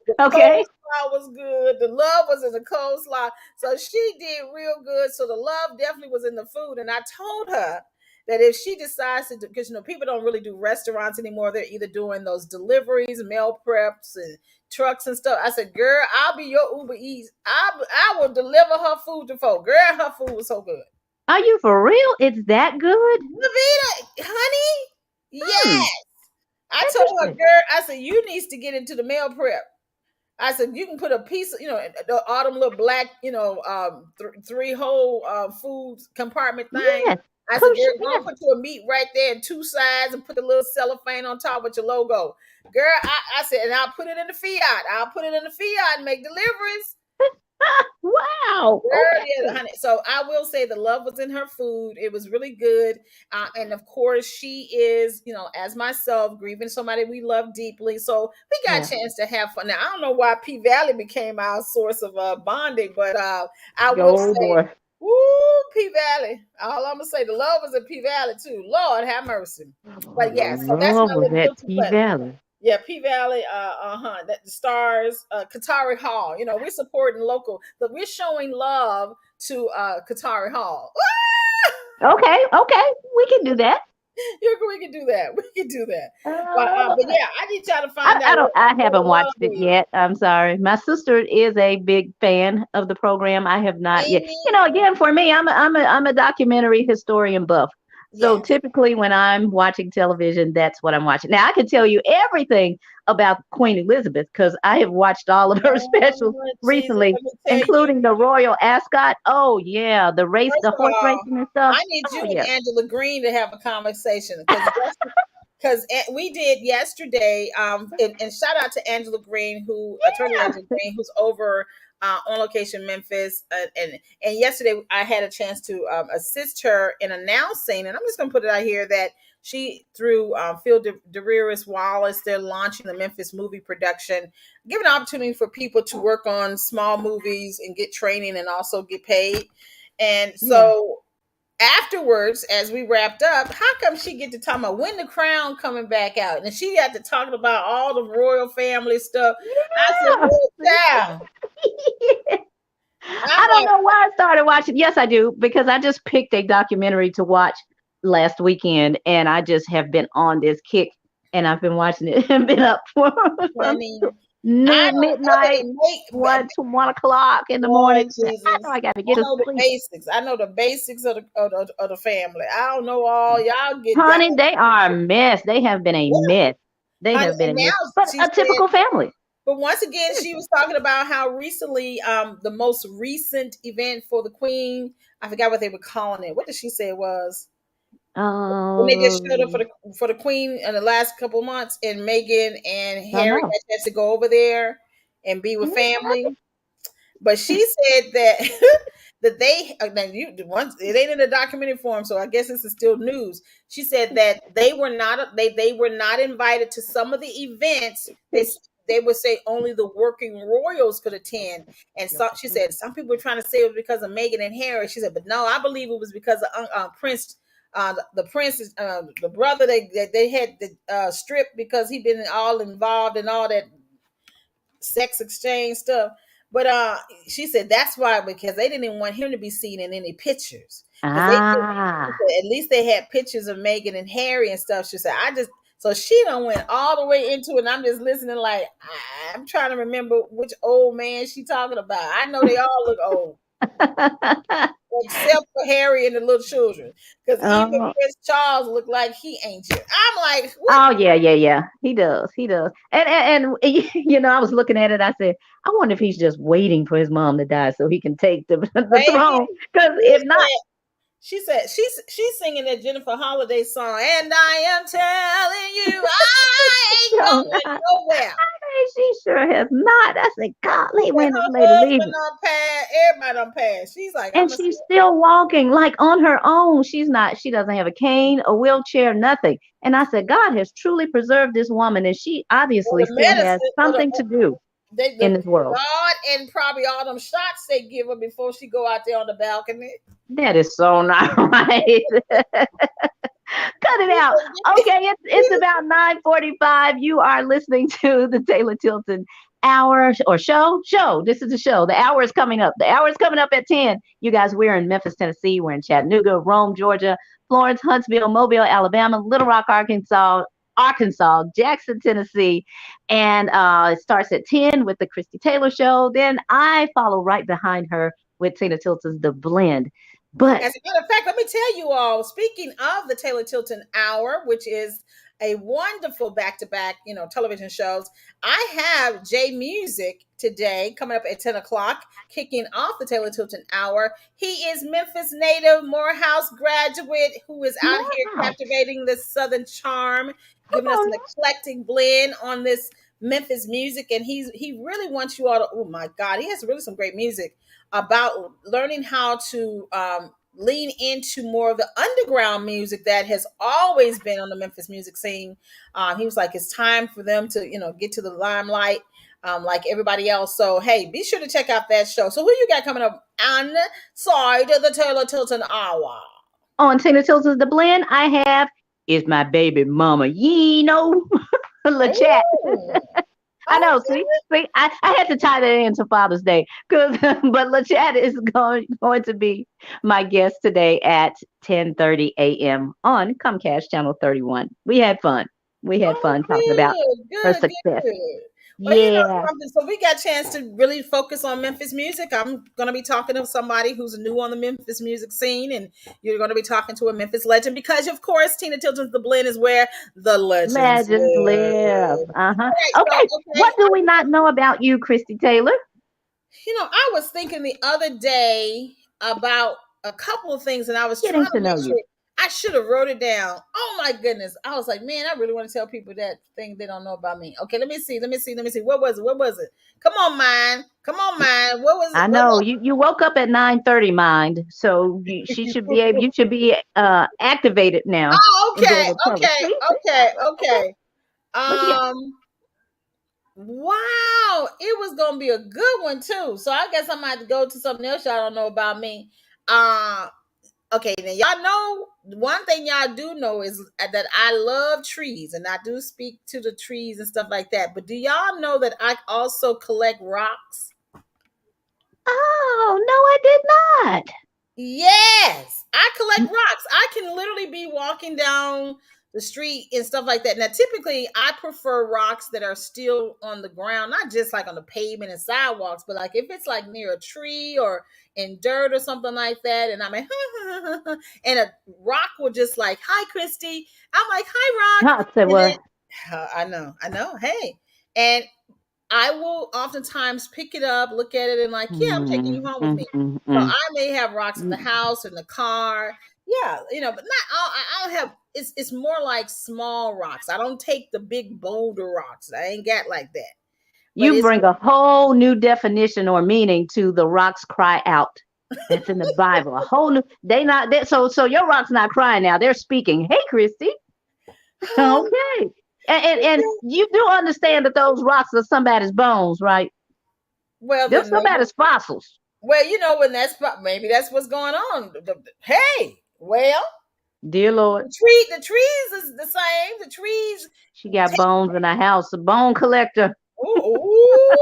The Okay. coleslaw was good. The love was in the coleslaw. So she did real good. So the love definitely was in the food. And I told her that if she decides to do, because people don't really do restaurants anymore. They're either doing those deliveries, meal preps, and trucks and stuff. I said, girl, I'll be your Uber Eats. I will deliver her food to folk. Girl, her food was so good. Are you for real? It's that good? Levita, honey, yes. I told her, girl, I said, you need to get into the meal prep. I said, you can put a piece of, the autumn little black, 3-hole food compartment thing. Yes. I said, girl, go put your meat right there in 2 sides and put a little cellophane on top with your logo. Girl, I said, and I'll put it in the Fiat. I'll put it in the Fiat and make deliveries. Wow. Girl, Okay. yeah, honey. So I will say the love was in her food. It was really good. And of course, she is, as myself, grieving somebody we love deeply. So we got a chance to have fun. Now, I don't know why P Valley became our source of bonding, but I will say, woo, P Valley. All I'm gonna say, the love was in P Valley too. Lord have mercy. But yeah, so that's my little guilty pleasure. Valley. Yeah, P Valley, that the stars, Katari Hall. We're supporting local, but we're showing love to Katari Hall. Okay, we can do that. We can do that. We can do that. But yeah, I need y'all to find out. I haven't watched it yet. I'm sorry. My sister is a big fan of the program. I have not yet. Again, for me, I'm a documentary historian buff. So typically when I'm watching television, that's what I'm watching. Now I can tell you everything about Queen Elizabeth because I have watched all of her specials recently, including the Royal Ascot. Oh yeah, the race, the horse racing and stuff. I need you and Angela Green to have a conversation because we did yesterday. And shout out to Angela Green, Attorney Angela Green, who's over on location Memphis, and yesterday I had a chance to assist her in announcing, and I'm just going to put it out here that she, through Phil DeRiris Wallace, they're launching the Memphis movie production, giving an opportunity for people to work on small movies and get training and also get paid. And so afterwards, as we wrapped up, how come she get to talk about when the Crown coming back out? And she got to talking about all the royal family stuff. I said, down. I don't know why I started watching. Yes, I do, because I just picked a documentary to watch last weekend, and I just have been on this kick, and I've been watching it and been up for midnight, 1 o'clock in the morning. I know I got to get to sleep. Basics. I know the basics of the family. I don't know all y'all get. Honey, they are a mess. They have been a mess. They have been a mess. But a typical family. But once again, she was talking about how recently, the most recent event for the Queen, I forgot what they were calling it. What did she say it was? When they just showed up for the Queen in the last couple months, and Meghan and Harry had to go over there and be with family. But she said that that it ain't in the documentary form, so I guess this is still news. She said that they were not invited to some of the events. They would say only the working royals could attend. And so she said some people were trying to say it was because of Meghan and Harry. She said, but no, I believe it was because of Prince. The prince, the brother, they had the strip because he'd been all involved in all that sex exchange stuff. But she said that's why, because they didn't even want him to be seen in any pictures. At least they had pictures of Meghan and Harry and stuff. She said, so she done went all the way into it, and I'm just listening like, I'm trying to remember which old man she talking about. I know they all look old. except for Harry and the little children. Because even Oh, Prince Charles looked like he ancient. I'm like, what? oh yeah. He does. He does. And I was looking at it. I said, I wonder if he's just waiting for his mom to die so he can take the Baby, throne. Because he if not, said, she said she's singing that Jennifer Holiday song, and I am telling you, I ain't no, going not. nowhere. She sure has not. I said, She golly, said when this her lady husband leaving? done passed, everybody done passed. She's like, I'm And a she's still walking like on her own. She doesn't have a cane, a wheelchair, nothing. And I said, God has truly preserved this woman, and she or obviously the still has medicine, or the something to do in this world. God, and probably all them shots they give her before she go out there on the balcony. That is so not right. Cut it out. Okay, it's about 9:45. You are listening to the Taylor Tilton hour or show. Show. This is a show. The hour is coming up. The hour is coming up at 10. You guys, we're in Memphis, Tennessee. We're in Chattanooga, Rome, Georgia, Florence, Huntsville, Mobile, Alabama, Little Rock, Arkansas, Jackson, Tennessee. And it starts at 10 with the Christie Taylor show. Then I follow right behind her with Tina Tilton's The Blend. But As a matter of fact, let me tell you all, speaking of the Taylor Tilton Hour, which is a wonderful back-to-back, television shows, I have J Music today coming up at 10 o'clock, kicking off the Taylor Tilton Hour. He is Memphis native, Morehouse graduate, who is out here wow, captivating the Southern charm, come giving us on. an eclectic blend on this Memphis music. And he really wants you all to, oh my God, he has really some great music about learning how to lean into more of the underground music that has always been on the Memphis music scene. He was like, it's time for them to, get to the limelight like everybody else. So, hey, be sure to check out that show. So who you got coming up on the side of the Taylor Tilton Hour? On Tina Tilton's The Blend, I have Is My Baby Mama LaChat. Ooh, I know. okay. I had to tie that into Father's Day, but LaChat is going to be my guest today at 10:30 a.m. on Comcast Channel 31. We had fun. We had Oh, fun talking about good, her good, success. good. Well, Yeah, something. So we got a chance to really focus on Memphis music. I'm going to be talking to somebody who's new on the Memphis music scene, and you're going to be talking to a Memphis legend because, of course, Tina Tilton's The Blend is where the legends legends live. live. Uh-huh. All right, so Okay, okay, what do we not know about you, Christy Taylor? I was thinking the other day about a couple of things, and I was trying Getting to to make know you. sure I should have wrote it down. Oh my goodness. I was like, man, I really want to tell people that thing they don't know about me. Okay, let me see. What was it? What was it? Come on, mind. Come on, mind. What was it? I know you woke up at 9:30, mind. So you should be activated now Oh, and be okay, able to tell us. okay, See? okay, Okay. okay. What you got? Wow, it was gonna be a good one too. So I guess I might have to go to something else y'all don't know about me. Uh Okay, now y'all know one thing y'all do know is that I love trees and I do speak to the trees and stuff like that. But do y'all know that I also collect rocks? Oh, no, I did not. Yes, I collect rocks. I can literally be walking down the street and stuff like that. Now, typically, I prefer rocks that are still on the ground, not just like on the pavement and sidewalks, but like if it's like near a tree or in dirt or something like that, and I'm like, and a rock will just like, "Hi, Christy." I'm like, "Hi, rock," I said, and well, then I know, hey, and I will oftentimes pick it up, look at it, and like, yeah, I'm taking mm, you home with mm, me. mm, So mm. I may have rocks in the Mm. house, in the car. Yeah, but not all. I don't have. It's more like small rocks. I don't take the big boulder rocks. I ain't got like that. But You it's bring a whole new definition or meaning to the rocks cry out. That's in the Bible. A whole new. So your rocks not crying now. They're speaking. Hey, Christy. Okay. And you do understand that those rocks are somebody's bones, right? well They're then maybe. somebody's fossils. Well, when maybe that's what's going on. Hey, well, Dear Lord, the trees is the same. The trees. she got bones in her house, a bone collector. Ooh.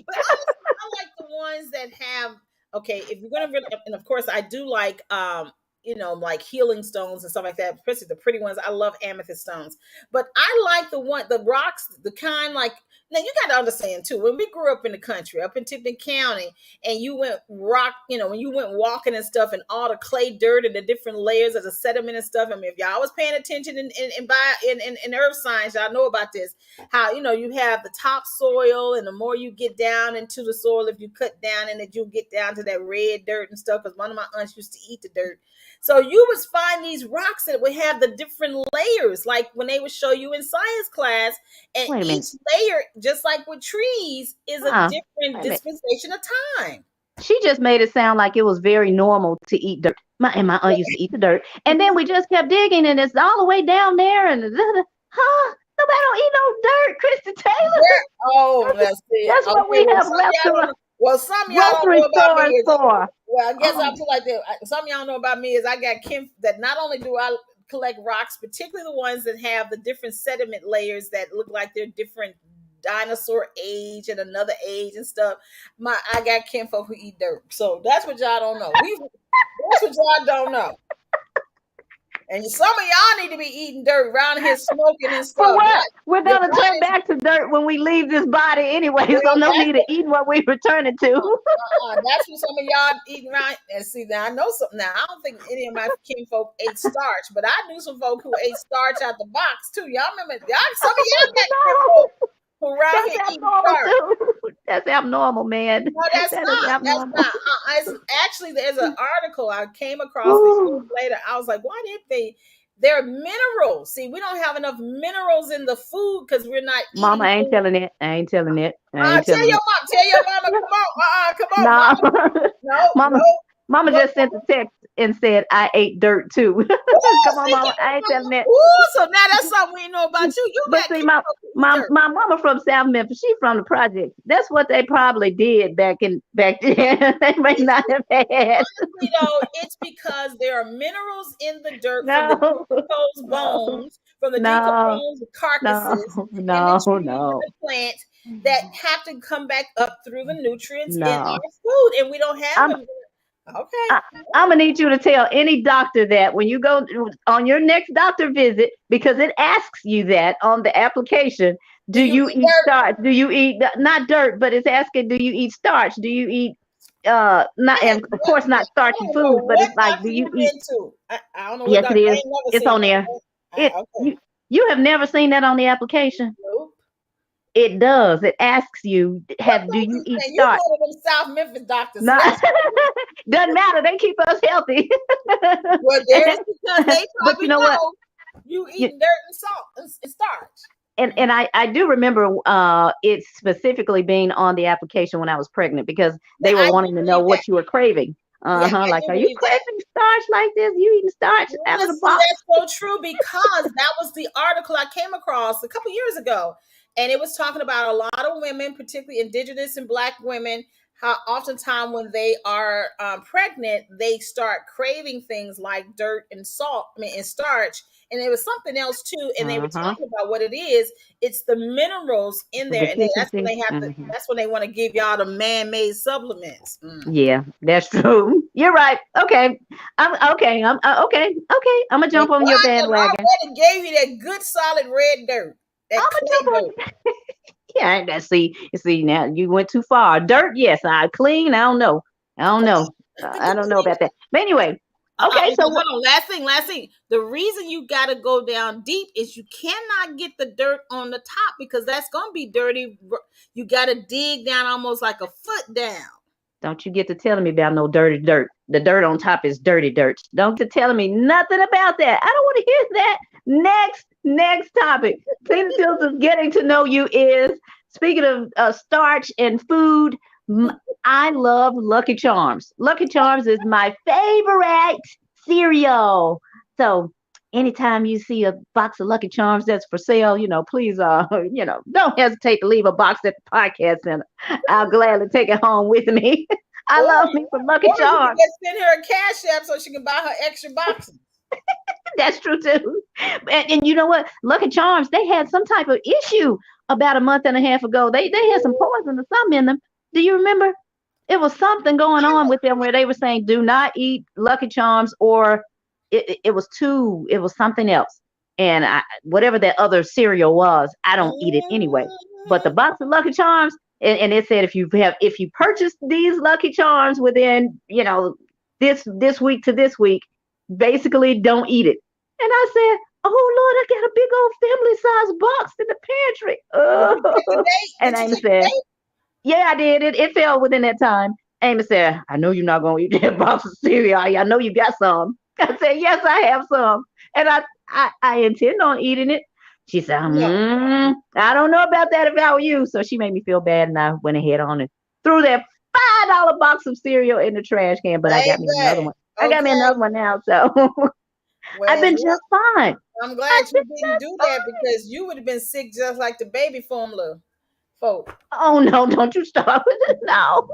But honestly, I like the ones that have okay. If you're gonna really, and of course, I do like like healing stones and stuff like that. Especially the pretty ones. I love amethyst stones, but I like the rocks, the kind like Now you got to understand too, when we grew up in the country, up in Tilton County, and you went when you went walking and stuff, and all the clay dirt and the different layers of the sediment and stuff. I mean, if y'all was paying attention in earth science, y'all know about this. How you have the topsoil, and the more you get down into the soil, if you cut down in it, you'll get down to that red dirt and stuff. Because one of my aunts used to eat the dirt. So you would find these rocks that would have the different layers, like when they would show you in science class, and each layer, just like with trees, is a different dispensation of time. She just made it sound like it was very normal to eat dirt. My aunt used to eat the dirt, and then we just kept digging, and it's all the way down there, and nobody don't eat no dirt, Christie Taylor. Oh, let's see. That's what we have left. Well, some of y'all don't know about me. Well, I guess I'll put like that. Some of y'all know about me is I got kin that not only do I collect rocks, particularly the ones that have the different sediment layers that look like they're different dinosaur age and another age and stuff. I got kinfolk who eat dirt. So that's what y'all don't know. That's what y'all don't know. And some of y'all need to be eating dirt around here, smoking and stuff. For what? We're gonna turn back to dirt when we leave this body anyway. So no need to eat what we return it to. That's what some of y'all eating around. And see, now I know something. Now I don't think any of my kinfolk ate starch, but I knew some folk who ate starch out the box too. Y'all remember? Some of y'all got kinfolk who around here eating starch. That's abnormal, man. No, that's not. That's not. Actually, there's an article I came across years later. I was like, why did they? There are minerals. See, we don't have enough minerals in the food because we're not eating. Mama, I ain't telling it. I ain't telling it. Tell your mama. Come on. No. Mama just sent a text and said, I ate dirt too. Come on, Mama. I ain't telling that. So now that's something we know about you. But see, my mama from South Memphis, she from the project. That's what they probably did back then. They may not have had. Honestly, though, it's because there are minerals in the dirt from the decomposed bones, from the decomposed carcasses, and the plant that have to come back up through the nutrients in our food, and we don't have them. Okay. I'm gonna need you to tell any doctor that when you go on your next doctor visit, because it asks you that on the application. Do you eat starch? Do you eat not dirt, but it's asking, do you eat starch? Do you eat not, and of course not starchy food, but it's like, do you eat? I don't know. Yes, it is. It's on there. You have never seen that on the application? Nope. It does. It asks you, do you eat starch? You go to them South Memphis doctors. No, doesn't matter. They keep us healthy. Well, there's because they probably know you eat dirt and salt and starch. And I do remember it specifically being on the application when I was pregnant, because they were wanting to know what you were craving. Like, are you craving starch like this? You eating starch out of the box? That's so true, because that was the article I came across a couple years ago. And it was talking about a lot of women, particularly Indigenous and Black women, how oftentimes when they are pregnant, they start craving things like dirt and and starch. And there was something else too. And they were talking about what it is. It's the minerals in there. And that's when they have to, that's when they want to give y'all the man-made supplements. Yeah, that's true. You're right. Okay. I'm okay. I'm gonna jump on your bandwagon. I already gave you that good solid red dirt. Yeah, see now you went too far. Dirt, yes. Clean, I don't know. I don't know about that. But anyway, okay. So hold on. Last thing. The reason you got to go down deep is you cannot get the dirt on the top, because that's gonna be dirty. You got to dig down almost like a foot down. Don't you get to telling me about no dirty dirt. The dirt on top is dirty dirt. Don't get telling me nothing about that. I don't want to hear that. Next topic. Tina Tilton's Getting to Know You is, speaking of starch and food, I love Lucky Charms. Lucky Charms is my favorite cereal. So anytime you see a box of Lucky Charms that's for sale, please, don't hesitate to leave a box at the podcast center. I'll gladly take it home with me. I love me some Lucky Charms. Send her a cash app so she can buy her extra boxes. That's true too. And you know what? Lucky Charms, they had some type of issue about a month and a half ago. They had some poison or something in them. Do you remember? It was something going on with them where they were saying, do not eat Lucky Charms, or it was something else. And whatever that other cereal was, I don't eat it anyway. But the box of Lucky Charms, and it said if you purchase these Lucky Charms within this week to this week, basically don't eat it. And I said, oh Lord, I got a big old family size box in the pantry. Did you check the Oh. date? And Did you Amy check the said, date? yeah, I did. It fell within that time. Amy said, I know you're not gonna eat that box of cereal. I know you got some. I said, yes, I have some, and I intend on eating it. She said, No, I don't know about that if I were you. So she made me feel bad, and I went ahead on and threw that $5 box of cereal in the trash can. But I got me another baby. one. I got me Okay. another one now, so I've Well, been just fine. I'm I've glad you been didn't just do that fine. because you would have been sick just like the baby formula folk. Oh no, don't you start with it. No.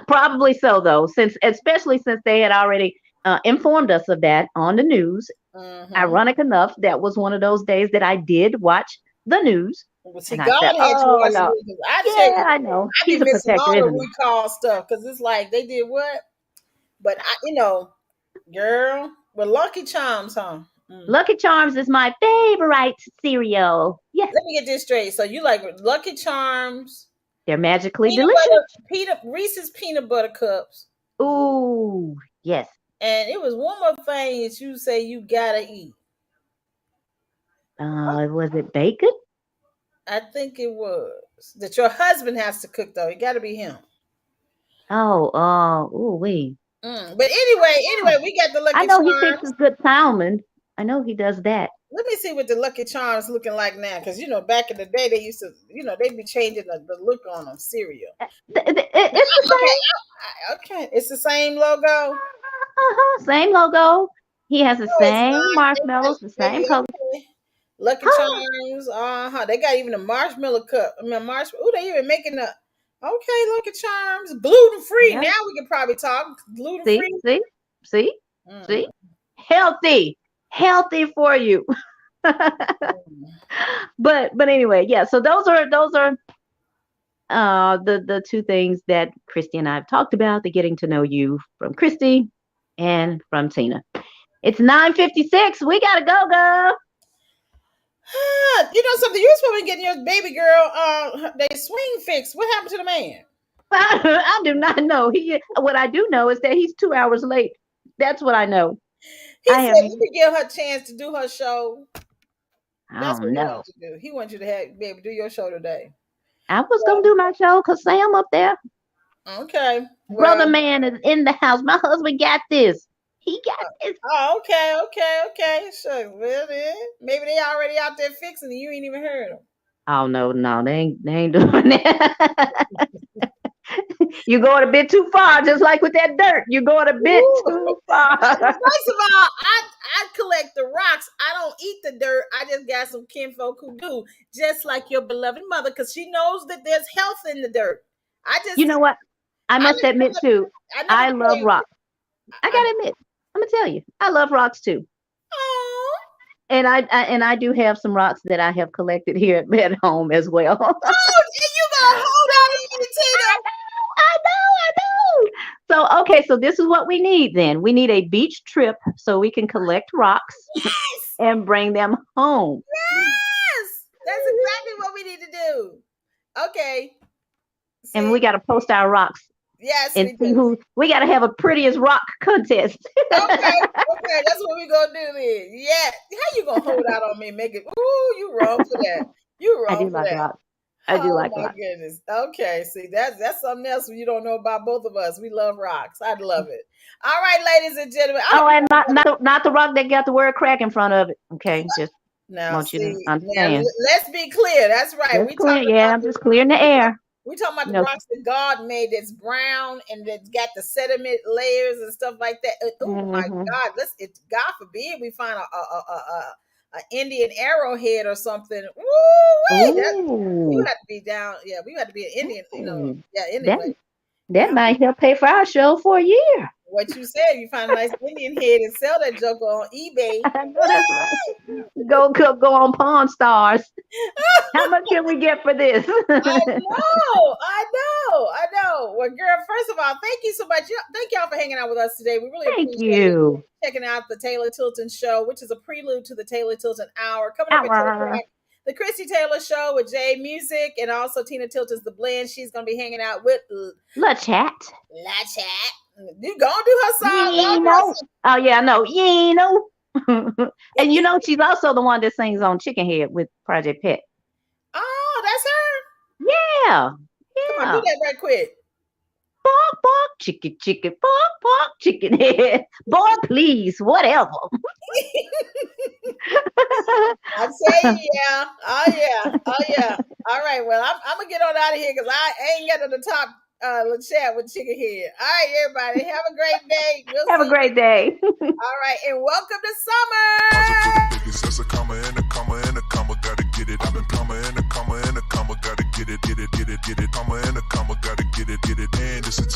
Probably so though, especially since they had already informed us of that on the news. Mm-hmm. Ironic enough, that was one of those days that I did watch the news, Well, see, and I God said, had you "Oh watching no, this. I tell yeah, you, I know I be he's a missing protector, all the isn't he?" recall stuff because it's like they did what? But girl, with Lucky Charms, huh? Mm. Lucky Charms is my favorite cereal. Yes, Let me get this straight. So you like Lucky Charms, they're magically peanut delicious. butter, Reese's peanut butter cups, Ooh, yes. and it was one more thing that you say you gotta eat. Was it bacon? I think it was that your husband has to cook though. It got to be him. Oh, ooh, wait. But anyway, we got the I Lucky know he Charms. fixes good salmon. I know he does that. Let me see what the Lucky Charms looking like now, because back in the day they used to, they'd be changing the look on them cereal. It's the Okay, same. okay, it's the same logo. Same logo. He has the No, it's same not. marshmallows, the same Maybe color. okay. Lucky Charms. They got even a marshmallow cup. I mean, marshmallow. Oh, they even making a. Okay, Lucky Charms, gluten free. Yeah. Now we can probably talk gluten See, free. see, see, Mm. see. Healthy for you. But anyway, yeah. So those are the two things that Christy and I have talked about. The getting to know you from Christy and from Tina. It's 9:56. We gotta go, girl. You know something? You were supposed to be getting your baby girl they swing fixed. What happened to the man? I do not know. What I do know is that he's 2 hours late. That's what I know. He I said have. he could give her a chance to do her show. I That's what don't he know. wants you to do. He wants you to be able to do your show today. I was gonna Well, do my show because Sam up there, okay. brother Well. man, is in the house. My husband got this. He got this. Oh, okay. Sure. Well, then, maybe they already out there fixing it. You ain't even heard them. Oh no, they ain't doing that. You're going a bit too far, just like with that dirt. You're going a bit too far. First of all, I collect the rocks. I don't eat the dirt. I just got some kinfolk who do, just like your beloved mother, because she knows that there's health in the dirt. You know what? I must admit too, I love rocks. I gotta admit, I'm gonna tell you, I love rocks too. Oh, And I do have some rocks that I have collected here at home as well. you gonna hold on a minute, Tina? I know. So okay, so this is what we need then. We need a beach trip so we can collect rocks Yes, and bring them home. yes, that's exactly what we need to do. Okay, And see, we got to post our rocks yes, and we see do. we got to have a prettiest rock contest. Okay, that's what we gonna do then. Yeah, how you gonna hold out on me? Make it? Ooh, you wrong for that. You I do wrong for like that. rocks. I do Oh like my rocks. goodness. Okay, see that's something else you don't know about both of us. We love rocks. I love it. All right, ladies and gentlemen. Oh, and not the rock that got the word crack in front of it. Okay, just Now want you to see. Now understand. let's be clear. That's right. Just clear, yeah, I'm just clearing the air. We talking about You the know, rocks that God made that's brown and that's got the sediment layers and stuff like that. Oh my God! God forbid we find a Indian arrowhead or something. Woo! We ooh, had to be down. Yeah, we had to be an Indian. ooh. Yeah. That Anyway, that might help pay for our show for a year. what you said, you find a nice Indian head and sell that joker on eBay. I know that's right. Go on Pawn Stars. How much can we get for this? I know. Well, girl, first of all, thank you so much. Thank y'all for hanging out with us today. We really Thank appreciate you. it. Checking out the Taylor Tilton show, which is a prelude to the Taylor Tilton hour. Coming up at 2 o'clock, the Christie Taylor Show with Jay Music, and also Tina Tilton's The Blend. She's gonna be hanging out with La Chat. La Chat. You gonna do her song? You know. Oh yeah, I know. You know. And you know, she's also the one that sings on Chicken Head with Project Pet. Oh, that's her. Yeah. Come on, do that right quick. Bark, bark, chicken, chicken, bark, bark, chicken head. Boy, please, whatever. I'm saying, yeah. Oh, yeah. Oh, yeah. All right. Well, I'm going to get on out of here because I ain't getting to the top chat with Chicken Head. All right, everybody. Have a great day. Have a great day. All right. And welcome to summer. That's a comma and a comma and a comma, gotta get it. I've been comma and a comma and a comma, gotta get it, get it, get it, get it. Comma and a comma, gotta get it, and it's a